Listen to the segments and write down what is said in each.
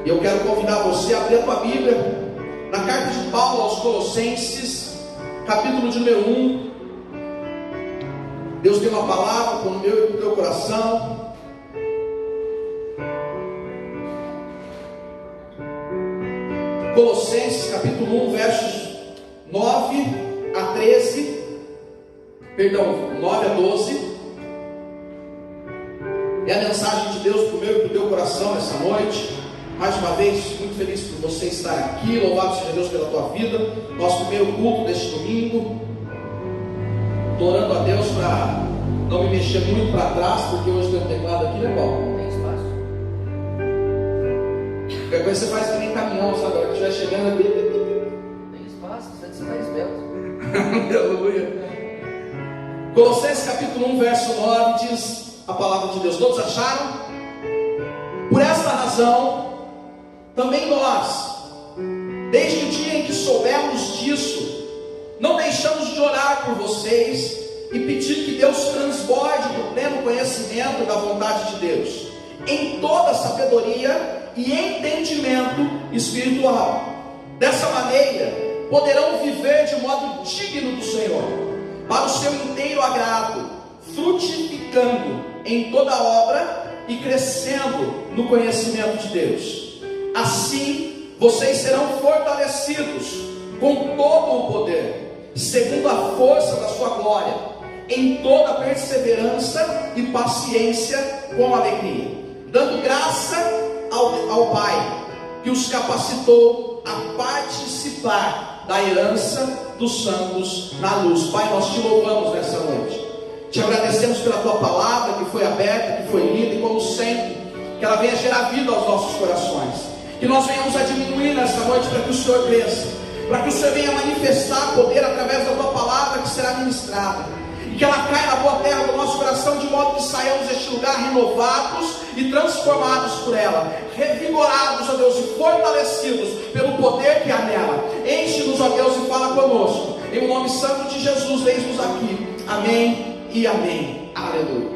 E eu quero convidar você a abrir a tua Bíblia na carta de Paulo aos Colossenses, capítulo de número 1. Deus tem uma palavra para o meu e para o teu coração. Colossenses capítulo 1, versos 9 a 13, perdão, 9 a 12. É a mensagem de Deus para o meu e para o teu coração nessa noite. Mais uma vez, muito feliz por você estar aqui. Louvado seja Deus pela tua vida. Nosso primeiro culto deste domingo. Estou orando a Deus para não me mexer muito para trás, porque hoje tem um teclado aqui, né, Paulo? Tem espaço. Qualquer coisa você faz que nem caminhão, sabe? Agora que estiver chegando aqui. Tem espaço, você está esbelto. Aleluia. Colossenses capítulo 1, verso 9 diz a palavra de Deus. Todos acharam? Por esta razão, também nós, desde o dia em que soubemos disso, não deixamos de orar por vocês e pedir que Deus transborde do pleno conhecimento da vontade de Deus, em toda sabedoria e entendimento espiritual. Dessa maneira, poderão viver de modo digno do Senhor, para o seu inteiro agrado, frutificando em toda obra e crescendo no conhecimento de Deus. Assim, vocês serão fortalecidos com todo o poder, segundo a força da sua glória, em toda perseverança e paciência com alegria, dando graça ao Pai, que os capacitou a participar da herança dos santos na luz. Pai, nós te louvamos nessa noite. Te agradecemos pela tua palavra que foi aberta, que foi lida, e como sempre, que ela venha gerar vida aos nossos corações. Que nós venhamos a diminuir nessa noite para que o Senhor cresça, para que o Senhor venha manifestar poder através da tua palavra que será ministrada, e que ela caia na boa terra do nosso coração, de modo que saiamos deste lugar renovados e transformados por ela, revigorados, ó Deus, e fortalecidos pelo poder que há nela. Enche-nos, ó Deus, e fala conosco, em o nome santo de Jesus. Eis-nos aqui, amém e amém, aleluia.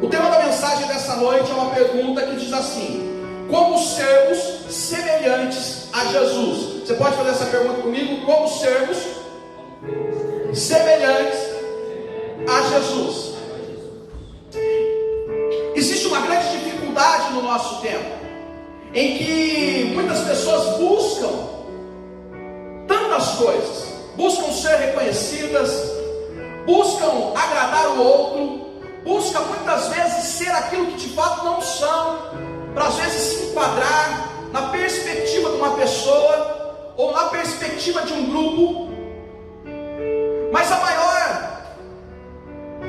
O tema da mensagem dessa noite é uma pergunta que diz assim: como sermos semelhantes a Jesus? Você pode fazer essa pergunta comigo? Como sermos semelhantes a Jesus? Existe uma grande dificuldade no nosso tempo, em que muitas pessoas buscam tantas coisas, buscam ser reconhecidas, buscam agradar o outro, buscam muitas vezes ser aquilo que de fato não são, para às vezes se enquadrar na perspectiva de uma pessoa ou na perspectiva de um grupo. Mas a maior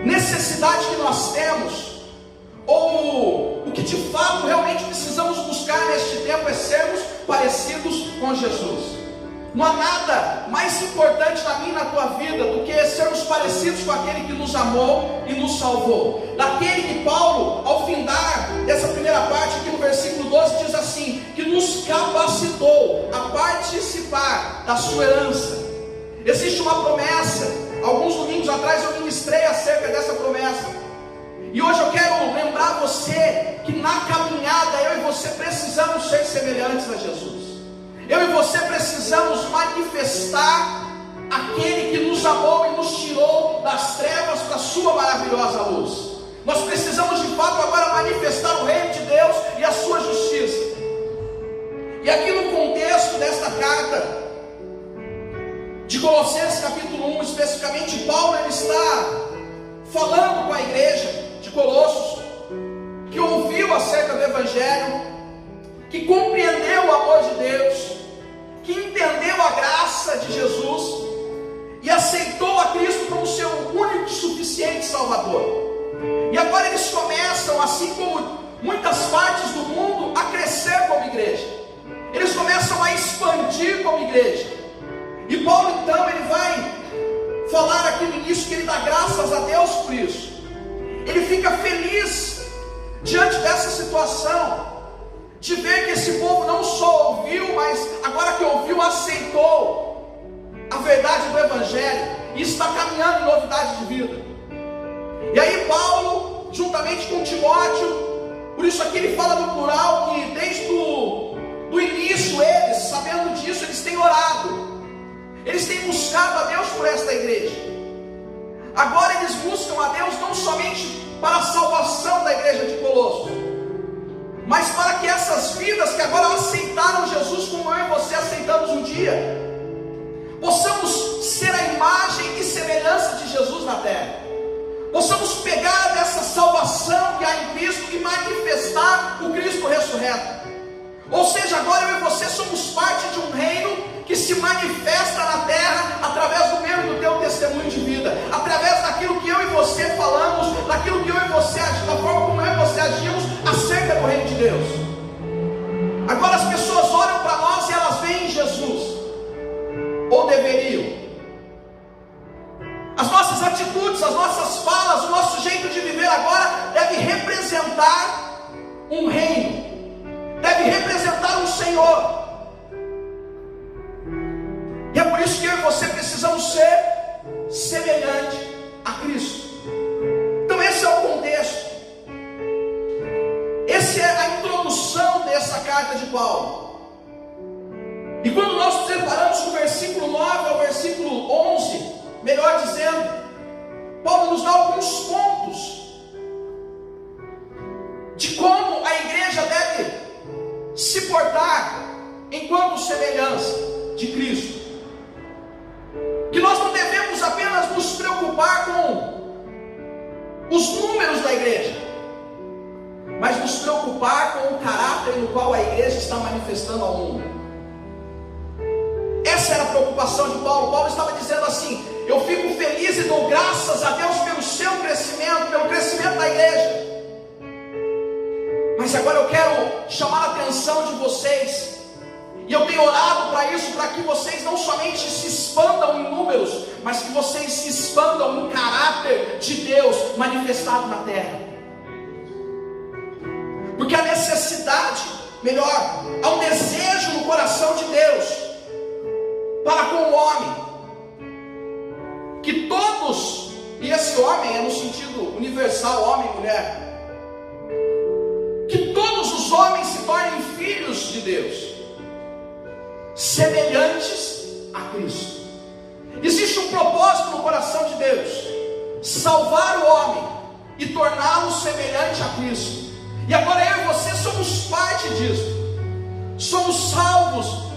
necessidade que nós temos, ou o que de fato realmente precisamos buscar neste tempo, é sermos parecidos com Jesus. Não há nada mais importante na minha e na tua vida do que sermos parecidos com aquele que nos amou e nos salvou. Daquele que Paulo, ao findar dessa primeira parte aqui no versículo 12, diz assim: que nos capacitou a participar da sua herança. Existe uma promessa. Alguns domingos atrás eu ministrei acerca dessa promessa. E hoje eu quero lembrar você que na caminhada eu e você precisamos ser semelhantes a Jesus. Eu e você precisamos manifestar aquele que nos amou e nos tirou das trevas para a sua maravilhosa luz. Nós precisamos de fato agora manifestar o reino de Deus e a sua justiça. E aqui no contexto desta carta de Colossenses capítulo 1, especificamente, Paulo ele está falando com a igreja de Colossos, que ouviu acerca do Evangelho, que compreendeu o amor de Deus, que entendeu a graça de Jesus e aceitou a Cristo como seu único e suficiente Salvador. E agora eles começam, assim como muitas partes do mundo, a crescer como igreja. Eles começam a expandir como igreja. E Paulo então ele vai falar aqui no início que ele dá graças a Deus por isso. Ele fica feliz diante dessa situação, de ver que esse povo não só ouviu, mas agora que ouviu, aceitou a verdade do Evangelho e está caminhando em novidade de vida. E aí Paulo, juntamente com Timóteo, por isso aqui ele fala no plural, que desde do por esta igreja. Agora eles buscam a Deus não somente para a salvação da igreja de Colossos, mas para que essas vidas que agora aceitaram Jesus, como eu e você aceitamos um dia, possamos ser a imagem e semelhança de Jesus na terra. Possamos pegar dessa salvação que há em Cristo e manifestar o Cristo ressurreto. Ou seja, agora eu e você somos parte de um reino que se manifesta na terra através do meu e do teu testemunho de vida, através daquilo que eu e você falamos, daquilo que eu e você agimos, da forma como eu e você agimos acerca do reino de Deus. Agora as pessoas olham para nós e elas veem Jesus, ou deveriam. As nossas atitudes, as nossas falas, o nosso jeito de viver agora deve representar um reino, deve representar um Senhor. E é por isso que eu e você precisamos ser semelhante a Cristo. Então esse é o contexto. Essa é a introdução dessa carta de Paulo. E quando nós nos deparamos com o versículo 9 ao versículo 11, melhor dizendo, Paulo nos dá alguns pontos de como a igreja deve se portar enquanto semelhança de Cristo. Que nós não devemos apenas nos preocupar com os números da igreja, mas nos preocupar com o caráter no qual a igreja está manifestando ao mundo. Essa era a preocupação de Paulo. Paulo estava dizendo assim: eu fico feliz e dou graças a Deus pelo seu crescimento, pelo crescimento da igreja. Mas agora eu quero chamar a atenção de vocês, e eu tenho orado para isso, para que vocês não somente se expandam em números, mas que vocês se expandam no caráter de Deus manifestado na terra. Porque a necessidade, melhor, há um desejo no coração de Deus para com o homem, que todos, e esse homem é no sentido universal, homem e mulher, que todos os homens se tornem filhos de Deus, semelhantes a Cristo. Existe um propósito no coração de Deus: salvar o homem e torná-lo semelhante a Cristo. E agora eu e você somos parte disso. Somos salvos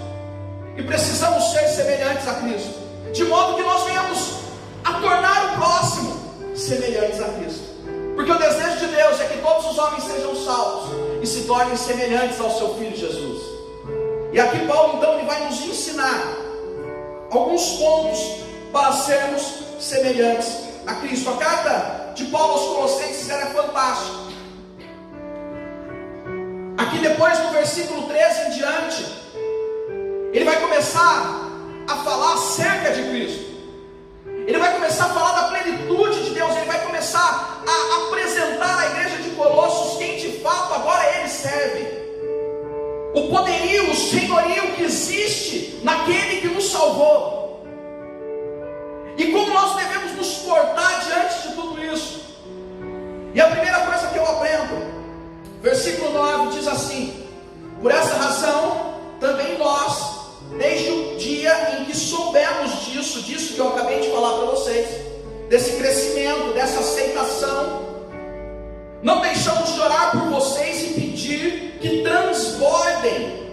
e precisamos ser semelhantes a Cristo, de modo que nós venhamos a tornar o próximo semelhantes a Cristo. Porque o desejo de Deus é que todos os homens sejam salvos e se tornem semelhantes ao seu Filho Jesus. E aqui Paulo então ele vai nos ensinar alguns pontos para sermos semelhantes a Cristo. A carta de Paulo aos Colossenses ela é fantástica. Aqui depois do versículo 13 em diante, ele vai começar a falar acerca de Cristo. Ele vai começar a falar da plenitude de Deus. Ele vai começar a apresentar à igreja de Colossos quem de fato agora ele serve, o poderio, o senhorio que existe naquele que nos salvou, e como nós devemos nos portar diante de tudo isso. E a primeira coisa que eu aprendo, versículo 9 diz assim: por essa razão também nós, desde o dia em que soubemos disso que eu acabei de falar para vocês, desse crescimento, dessa aceitação, não deixamos de orar por vocês e pedir que transbordem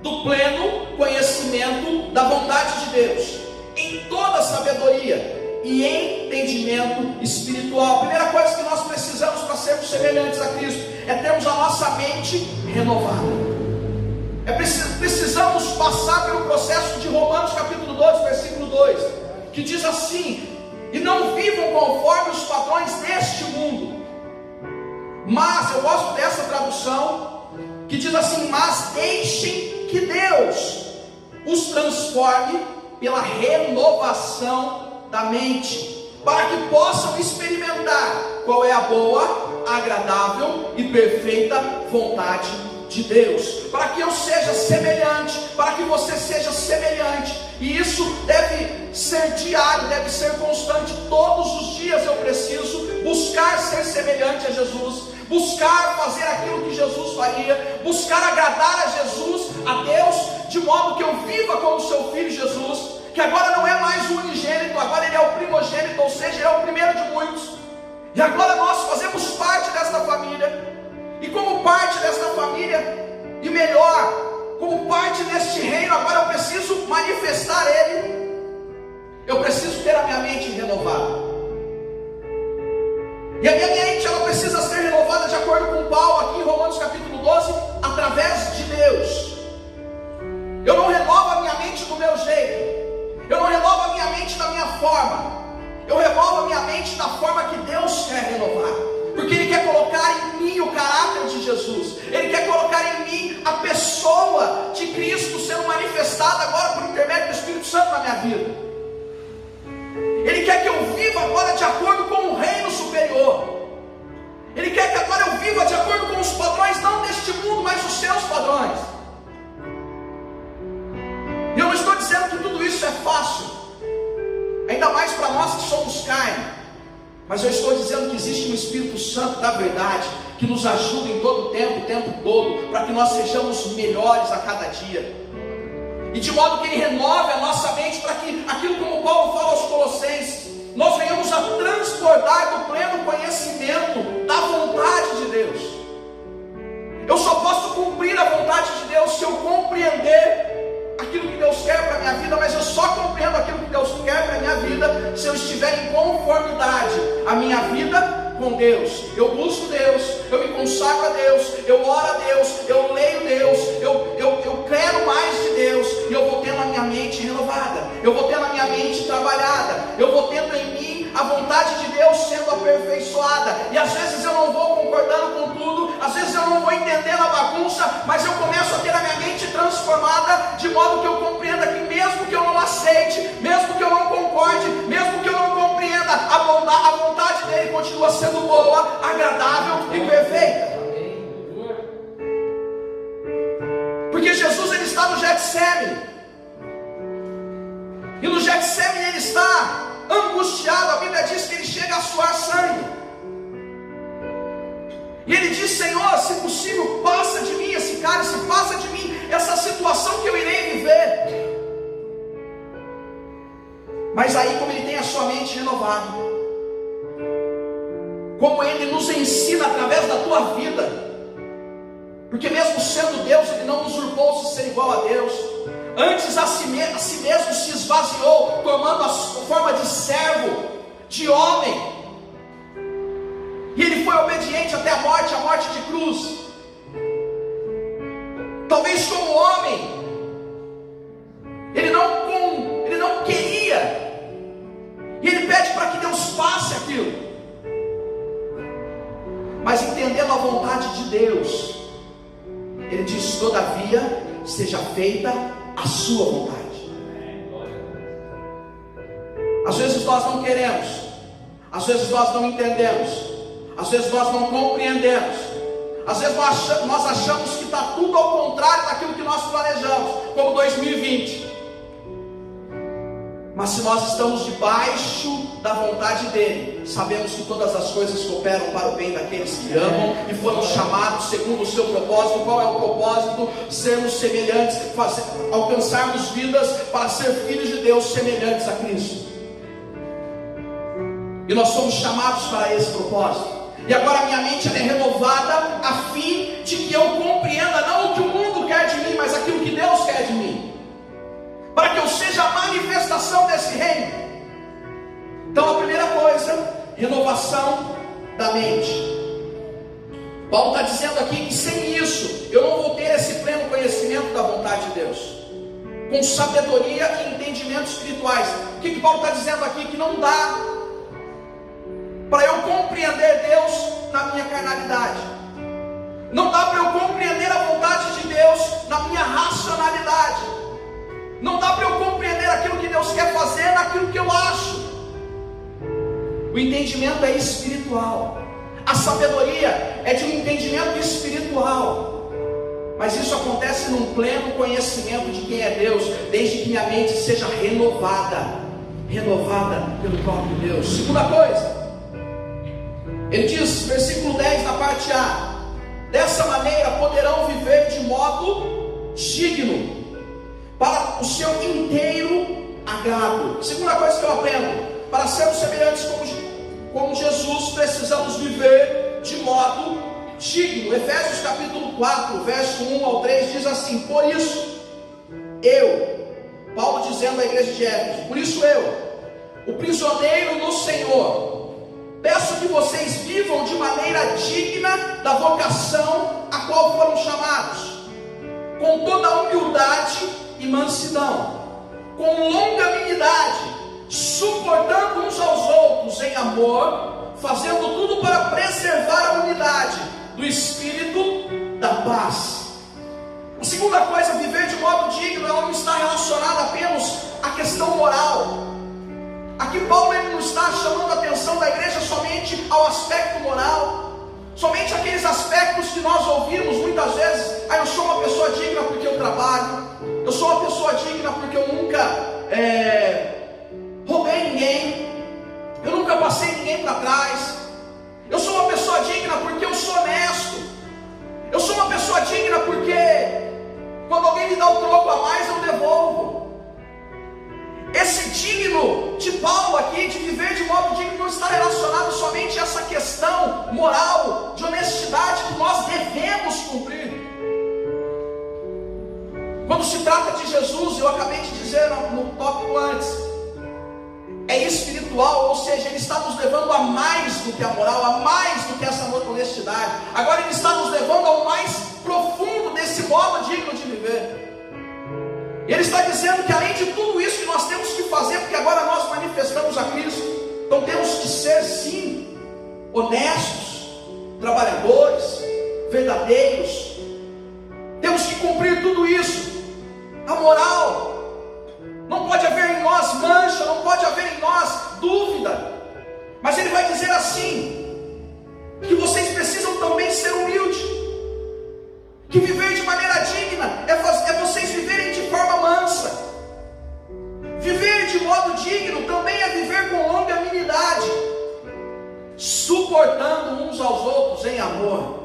do pleno conhecimento da vontade de Deus, em toda sabedoria e entendimento espiritual. A primeira coisa que nós precisamos para sermos semelhantes a Cristo é termos a nossa mente renovada. Precisamos passar pelo processo de Romanos capítulo 12, versículo 2, que diz assim: e não vivam conforme os padrões deste mundo. Mas, eu gosto dessa tradução, que diz assim: mas deixem que Deus os transforme pela renovação da mente, para que possam experimentar qual é a boa, agradável e perfeita vontade de Deus, para que eu seja semelhante, para que você seja semelhante. E isso deve ser diário, deve ser constante. Todos os dias eu preciso buscar ser semelhante a Jesus, buscar fazer aquilo que Jesus faria, buscar agradar a Jesus, a Deus, de modo que eu viva como seu Filho Jesus, que agora não é mais o unigênito, E agora nós fazemos parte desta família. E como parte desta família, e melhor, como parte deste reino, agora eu preciso manifestar Ele. Eu preciso ter a minha mente renovada. E a minha mente, ela precisa ser renovada de acordo com Paulo aqui em Romanos capítulo 12, através de Deus. Eu não renovo a minha mente do meu jeito. Eu não renovo a minha mente da minha forma. Eu renovo a minha mente da forma que Deus quer renovar. Porque Ele quer colocar em mim o caráter de Jesus. Ele quer colocar em mim a pessoa de Cristo sendo manifestada agora por intermédio do Espírito Santo na minha vida. Ele quer que eu viva agora de acordo com o reino superior. Ele quer que agora eu viva de acordo com os padrões, não deste mundo, mas os seus padrões. E eu não estou dizendo que tudo isso é fácil, ainda mais para nós que somos carne. Mas eu estou dizendo que existe um Espírito Santo da verdade, que nos ajuda em todo o tempo todo, para que nós sejamos melhores a cada dia. E de modo que Ele renove a nossa mente, para que aquilo como Paulo fala aos Colossenses, nós venhamos a transbordar do pleno conhecimento da vontade de Deus. Eu só posso cumprir a vontade de Deus se eu compreender aquilo que Deus quer para a minha vida, mas eu só compreendo aquilo que Deus quer para a minha vida se eu estiver em conformidade a minha vida com Deus. Eu busco Deus, eu me consagro a Deus, eu oro a Deus, eu leio Deus, eu quero mais de Deus, e eu vou tendo a minha mente renovada, eu vou tendo a minha mente trabalhada, eu vou tendo em mim a vontade de Deus sendo aperfeiçoada. E às vezes eu não vou concordando com tudo, às vezes eu não vou entendendo a bagunça, mas eu começo a ter a minha mente transformada, de modo que eu compreenda que mesmo que eu não aceite, mesmo que eu não concorde, mesmo que eu não compreenda, a vontade dele continua sendo boa, agradável e perfeita. Porque Jesus, ele está no Getsemane, e no Getsemane ele está angustiado. A Bíblia diz que ele chega a suar sangue, e ele diz: Senhor, se possível, passa de mim esse cálice, passa de mim essa situação que eu irei viver. Mas aí, como ele tem a sua mente renovada, como ele nos ensina através da tua vida, porque mesmo sendo Deus, ele não usurpou-se ser igual a Deus. Antes a si mesmo se esvaziou, tomando a forma de servo, de homem. E ele foi obediente até a morte de cruz. Talvez como homem, ele não queria. E ele pede para que Deus faça aquilo. Mas entendendo a vontade de Deus, ele diz: todavia, seja feita a sua vontade. Às vezes nós não queremos, às vezes nós não entendemos, às vezes nós não compreendemos, às vezes nós achamos que está tudo ao contrário daquilo que nós planejamos, como 2020. Mas se nós estamos debaixo da vontade dele, sabemos que todas as coisas cooperam para o bem daqueles que amam e foram chamados segundo o seu propósito. Qual é o propósito? Sermos semelhantes, alcançarmos vidas para ser filhos de Deus semelhantes a Cristo. E nós somos chamados para esse propósito. E agora a minha mente é renovada a fim de que eu compreenda não o que o mundo quer de mim, mas aquilo que Deus quer de mim, para que eu seja a manifestação desse reino. Então a primeira coisa, renovação da mente. Paulo está dizendo aqui que sem isso eu não vou ter esse pleno conhecimento da vontade de Deus, com sabedoria e entendimento espirituais. O que Paulo está dizendo aqui? Que não dá para eu compreender Deus na minha carnalidade, não dá para eu compreender a vontade de Deus na minha racionalidade, não dá para eu compreender aquilo que Deus quer fazer naquilo que eu acho. O entendimento é espiritual, a sabedoria é de um entendimento espiritual, mas isso acontece num pleno conhecimento de quem é Deus, desde que minha mente seja renovada pelo próprio Deus. Segunda coisa, ele diz, versículo 10 na parte A: dessa maneira poderão viver de modo digno, para o seu inteiro agrado. Segunda coisa que eu aprendo: para sermos semelhantes como Jesus, precisamos viver de modo digno. Efésios capítulo 4, verso 1 ao 3 diz assim: por isso, Paulo dizendo à igreja de Éfeso, por isso o prisioneiro no Senhor, peço que vocês vivam de maneira digna da vocação a qual foram chamados, com toda humildade e mansidão, com longanimidade, suportando uns aos outros em amor, fazendo tudo para preservar a unidade do Espírito da paz. A segunda coisa, viver de modo digno, ela não está relacionada apenas à questão moral. Aqui Paulo ele não está chamando a atenção da igreja somente ao aspecto moral, somente aqueles aspectos que nós ouvimos muitas vezes: eu sou uma pessoa digna porque eu trabalho, eu sou uma pessoa digna porque eu nunca roubei ninguém, eu nunca passei ninguém para trás, eu sou uma pessoa digna porque eu sou honesto, eu sou uma pessoa digna porque quando alguém me dá um troco a mais eu devolvo. Esse digno de Paulo aqui, de viver de modo digno, não está relacionado somente a essa questão moral, de honestidade que nós devemos cumprir. Quando se trata de Jesus, eu acabei de dizer no tópico antes, é espiritual, ou seja, Ele está nos levando a mais do que a moral, a mais do que essa honestidade. Agora Ele está nos levando ao mais profundo desse modo digno de viver. Ele está dizendo que além de tudo isso que nós temos que fazer, porque agora nós manifestamos a Cristo, então temos que ser sim honestos, trabalhadores, verdadeiros, temos que cumprir tudo isso. A moral, não pode haver em nós mancha, não pode haver em nós dúvida, mas ele vai dizer assim, que vocês precisam também ser humildes, que viver de maneira digna é vocês viverem de forma mansa. Viver de modo digno também é viver com longanimidade, suportando uns aos outros em amor,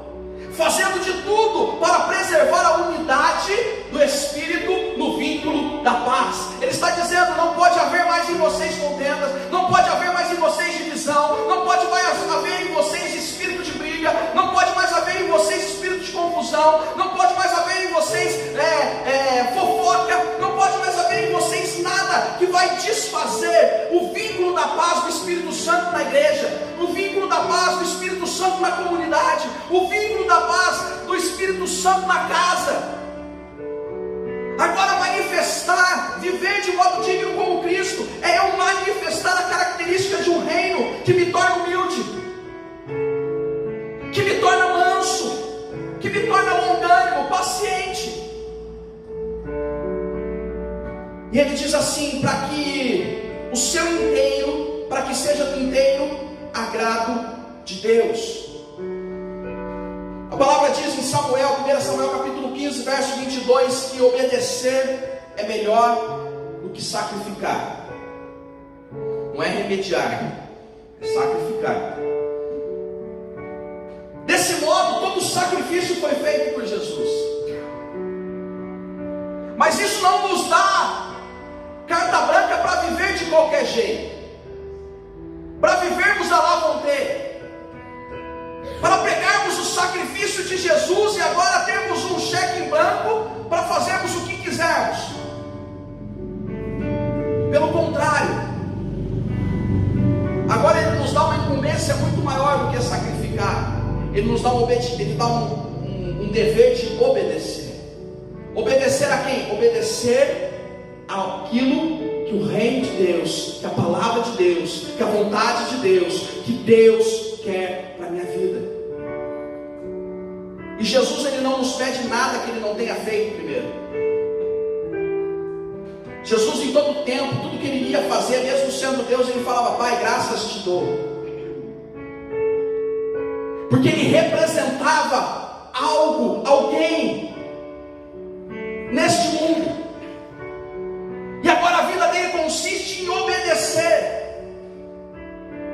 fazendo de tudo para preservar a unidade do Espírito no vínculo da paz. Ele está dizendo: não pode haver mais em vocês contendas, não pode haver mais em vocês divisão, não pode mais haver em vocês espírito de briga, não pode mais haver em vocês espírito de confusão, não pode mais haver em vocês fofoca, não pode mais haver em vocês nada que vai desfazer o vínculo da paz do Espírito Santo na igreja, o vínculo da paz do Espírito Santo na comunidade, o vínculo da paz do Espírito Santo na casa. Agora, manifestar, viver de modo digno como Cristo, é eu manifestar a característica de um reino que me torna humilde, que me torna manso, que me torna longânimo, paciente. E ele diz assim: para que o seu inteiro, para que seja do inteiro agrado de Deus. A palavra diz em Samuel, 1 Samuel capítulo 15, verso 22, que obedecer é melhor do que sacrificar. Não é remediar, é sacrificar. Desse modo, todo o sacrifício foi feito por Jesus. Mas isso não nos dá carta branca para viver de qualquer jeito, para vivermos à la vontade, para pegarmos o sacrifício de Jesus e agora termos um cheque em branco para fazermos o que quisermos. Pelo contrário, agora Ele nos dá uma incumbência muito maior do que sacrificar. Ele nos dá um dever de obedecer. Obedecer a quem? Obedecer àquilo que o reino de Deus, que a palavra de Deus, que a vontade de Deus, que Deus quer para a minha vida. E Jesus, Ele não nos pede nada que Ele não tenha feito primeiro. Jesus, em todo o tempo, tudo que Ele ia fazer, mesmo sendo Deus, Ele falava: Pai, graças te dou. Porque Ele representava algo, alguém neste mundo. E agora a vida dele consiste em obedecer.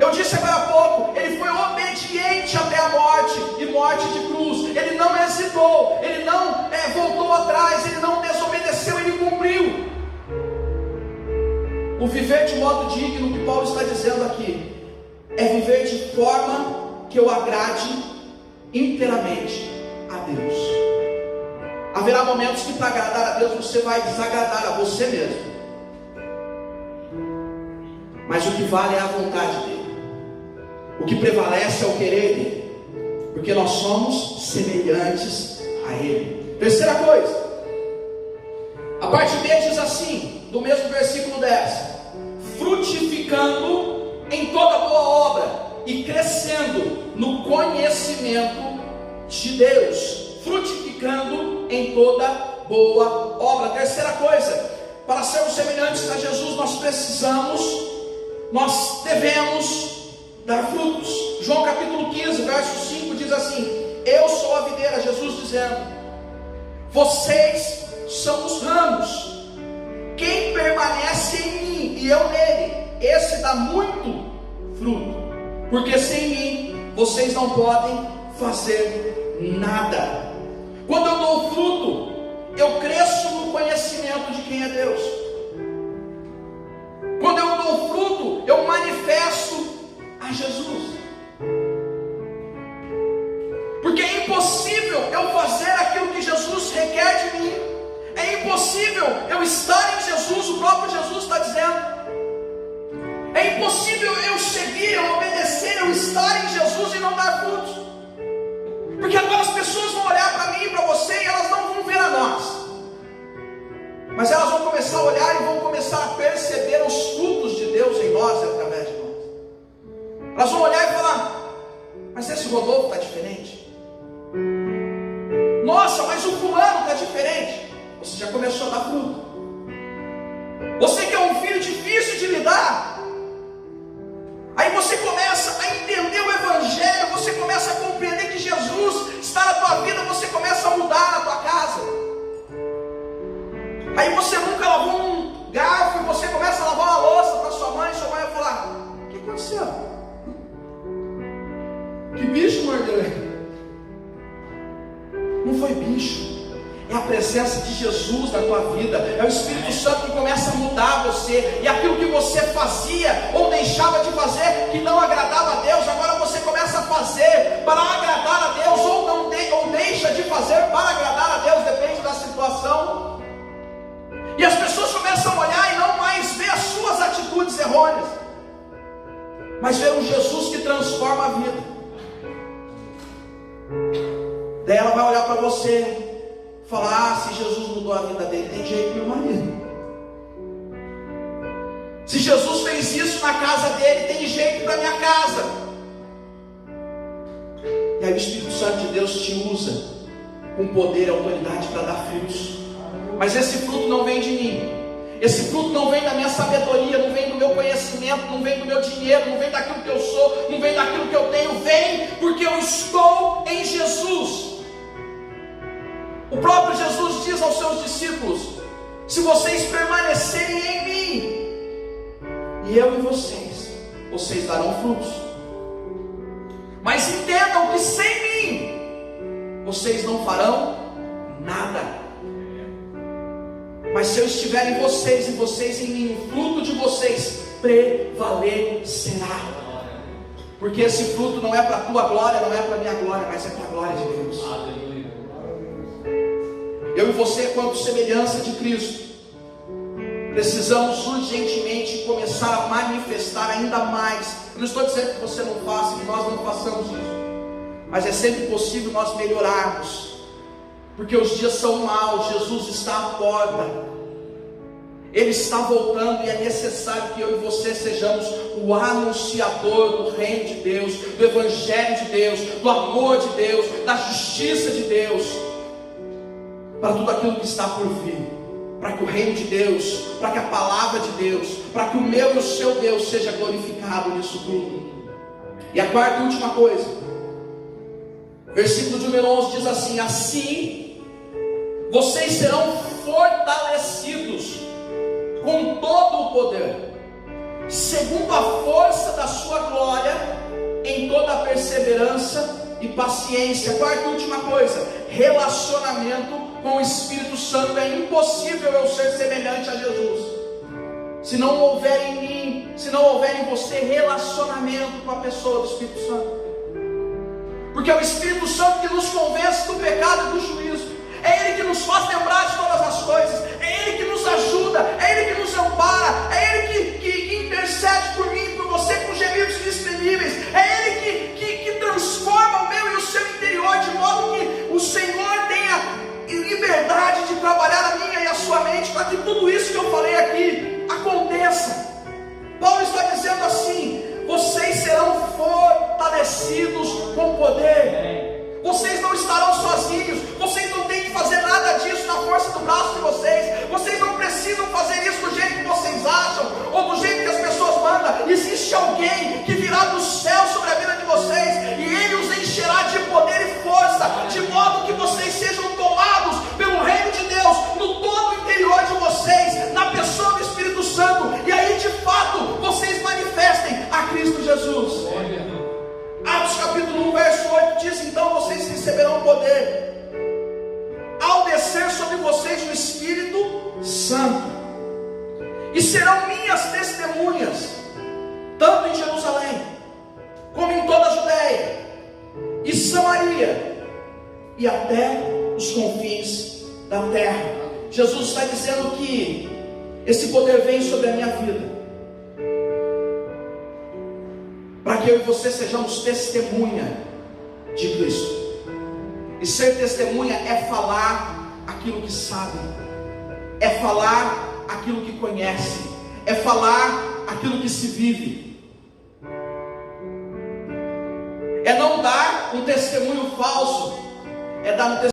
Eu disse agora há pouco, Ele foi obediente até a morte, e morte de cruz. Ele não hesitou, Ele não voltou atrás, Ele não desobedeceu, Ele cumpriu. O viver de modo digno que Paulo está dizendo aqui é viver de forma que eu agrade inteiramente a Deus. Haverá momentos que para agradar a Deus você vai desagradar a você mesmo, mas o que vale é a vontade dele, o que prevalece é o querer dele, porque nós somos semelhantes a ele. Terceira coisa, a parte B diz assim, do mesmo versículo 10: frutificando em toda boa obra e crescendo no conhecimento de Deus. Frutificando em toda boa obra. Terceira coisa, para sermos semelhantes a Jesus, nós devemos dar frutos. João capítulo 15, verso 5 diz assim: eu sou a videira, Jesus dizendo, vocês são os ramos. Quem permanece em mim e eu nele, esse dá muito fruto, porque sem mim vocês não podem fazer nada. Quando eu dou fruto, eu cresço no conhecimento de quem é Deus. Quando eu dou fruto, eu manifesto a Jesus. Porque é impossível eu fazer aquilo que Jesus requer de mim. É impossível eu estar em Jesus, o próprio Jesus está dizendo. É impossível eu seguir, eu obedecer, eu estar em Jesus e não dar frutos. Porque agora as pessoas vão olhar para mim e para você e elas não vão ver a nós, mas elas vão começar a olhar e vão começar a perceber os frutos de Deus em nós e através de nós. Elas vão olhar e falar: mas esse Rodolfo está diferente. Nossa, mas o fulano está diferente. Você já começou a dar fruto. Você que é um filho difícil de lidar, aí você começa a entender o Evangelho, você começa a compreender que Jesus está na tua vida, você começa a mudar na tua casa. Aí você nunca lavou um garfo e você começa a lavar uma louça para sua mãe vai falar: o que aconteceu? Que bicho mordeu ele? Não foi bicho, é a presença de Jesus na tua vida, é o Espírito Santo que começa a mudar você, e aquilo que você fazia ou deixava de fazer, que não agradava a Deus, agora você começa a fazer para agradar a Deus, ou deixa de fazer para agradar a Deus, depende da situação, e as pessoas começam a olhar e não mais ver as suas atitudes errôneas, mas ver um Jesus que transforma a vida. Daí ela vai olhar para você, falar: se Jesus mudou a vida dele, tem jeito meu marido. Se Jesus fez isso na casa dele, tem jeito para minha casa. E aí o Espírito Santo de Deus te usa com poder e autoridade para dar frutos. Mas esse fruto não vem de mim, esse fruto não vem da minha sabedoria, não vem do meu conhecimento, não vem do meu dinheiro, não vem daquilo que eu sou, não vem daquilo que eu tenho, vem porque eu estou em Jesus. O próprio Jesus diz aos seus discípulos: se vocês permanecerem em mim, e eu e vocês darão frutos. Mas entendam que sem mim, vocês não farão nada. Mas se eu estiver em vocês e vocês em mim, o fruto de vocês prevalecerá. Porque esse fruto não é para a tua glória, não é para a minha glória, mas é para a glória de Deus. Eu e você, quanto semelhança de Cristo, precisamos urgentemente começar a manifestar ainda mais. Eu não estou dizendo que você não faça, que nós não façamos isso, mas é sempre possível nós melhorarmos, porque os dias são maus. Jesus está à porta, Ele está voltando, e é necessário que eu e você sejamos o anunciador do reino de Deus, do Evangelho de Deus, do amor de Deus, da justiça de Deus, para tudo aquilo que está por vir, para que o reino de Deus, para que a palavra de Deus, para que o meu e o seu Deus seja glorificado nisso tudo. E a quarta e última coisa, versículo número 11 diz assim: assim vocês serão fortalecidos com todo o poder, segundo a força da sua glória, em toda a perseverança e paciência. Quarta e última coisa, relacionamento com o Espírito Santo. É impossível eu ser semelhante a Jesus se não houver em mim se não houver em você relacionamento com a pessoa do Espírito Santo. Porque é o Espírito Santo que nos convence do pecado e do juízo. É Ele que nos faz lembrar de todas as coisas. É Ele que nos ajuda. É Ele que nos ampara. É Ele que intercede por mim e por você com gemidos inexprimíveis. É Ele que transforma o meu e o seu interior, de modo que o Senhor tenha liberdade de trabalhar a minha e a sua mente, para que tudo isso que eu falei aqui aconteça. Paulo está dizendo assim: vocês serão fortalecidos com poder. Vocês não estarão sozinhos. Vocês não têm que fazer nada disso na força do braço de vocês. Vocês não precisam fazer isso do jeito que vocês acham, ou do jeito que as pessoas mandam. Existe alguém que virá do céu sobre a vida de vocês, e Ele os encherá de poder e força, de modo que vocês sejam tomados pelo reino de Deus, no todo o interior de vocês, na pessoa do Espírito Santo. E aí de fato vocês manifestem a Cristo Jesus. Atos capítulo 1 verso 8 diz: então vocês receberão poder ao descer sobre vocês o Espírito Santo, e serão minhas testemunhas, tanto em Jerusalém, como em toda a Judéia e Samaria, e até os confins da terra. Jesus está dizendo que esse poder vem sobre a minha vida, para que eu e você sejamos testemunha de Cristo. E ser testemunha é falar aquilo que sabe, é falar aquilo que conhece, é falar aquilo que se vive, é não dar um testemunho falso, é dar um testemunho